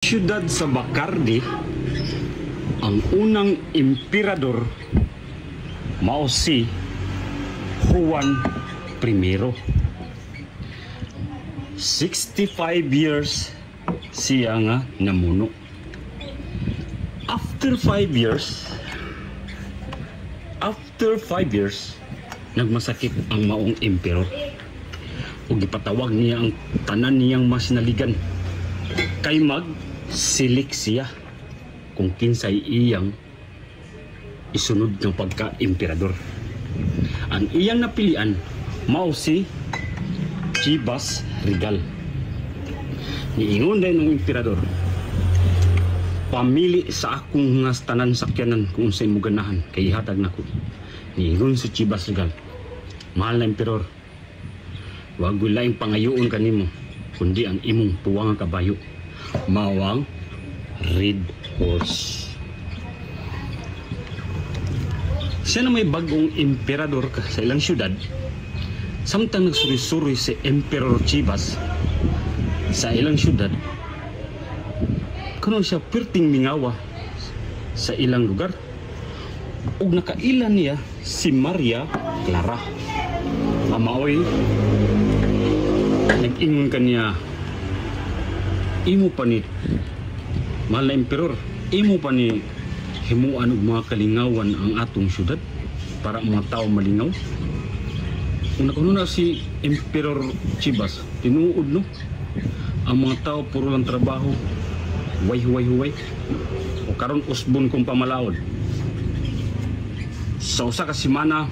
Siyudad sa Bacardi, ang unang emperador mao si Juan I. 65 years siya nga namuno. After 5 years, nagmasakit ang maong emperor. Ug gipatawag niya ang tanan niyang mas naligan kay magsilik siya kung kinsay iyang isunod ng pagka-emperador. Ang iyang napilian mao si Chivas Regal. Niingon din ng emperador, pamili sa akong nga tanan sakyanan kung unsay mo ganahan kay ihatag nako. Niingon si Chivas Regal, mahal na emperor, wag laing pangayoon kanimo kundi ang imong tuwang kabayo, mawang red horse. Siya na may bagong emperador sa ilang syudad. Samtang nagsuri-suri si Emperor Chivas sa ilang syudad, kuno siya perting mingawa sa ilang lugar. Ug nakailan niya si Maria Clara. Amaoy nag-ingon kaniya, imo pa ni mahal na emperor, imo pa ni himuan og mga kalingawan ang atong syudad para mga tao malingaw. Una si Emperor Chivas, tinuod no, ang mga tao puro lang trabaho, huway. O karon usbon kong pamalaod. Sa usa ka semana,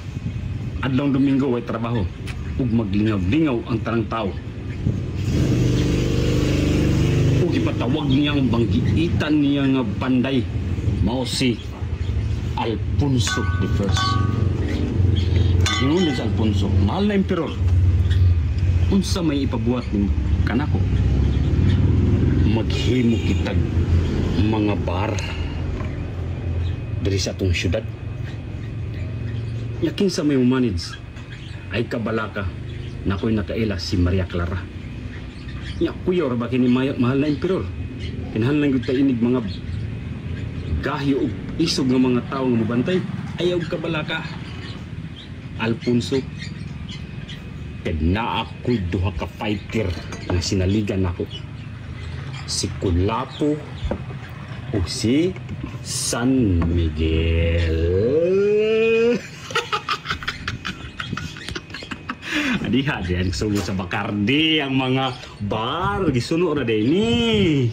adlong Domingo way trabaho, ug maglingaw-lingaw ang tanang tao. Ug ipatawag niya ang banggiitan niya nga panday mao si Alfonso I. Ingon sa Alfonso, mahal na emperor, unsa may ipabuhat ni kanako? Maghimo kitag mga bar diri sa atong syudad. Yakin sa may manage ay kabalaka na ako'y nakaila si Maria Clara. Nya kuya ra ba kini mahal na emperor? Kinahanglan gyud ta inig mga gahi ug isog nga mga tawo nga mobantay. Ayaw kabalaka. Alfonso, kag naa ako'y duha ka fighter nga sinaligan ako. Si Kulapo ug si San Miguel. Adiha diyan sugo sa Bacardi ang mga bar gisuno ra day ni.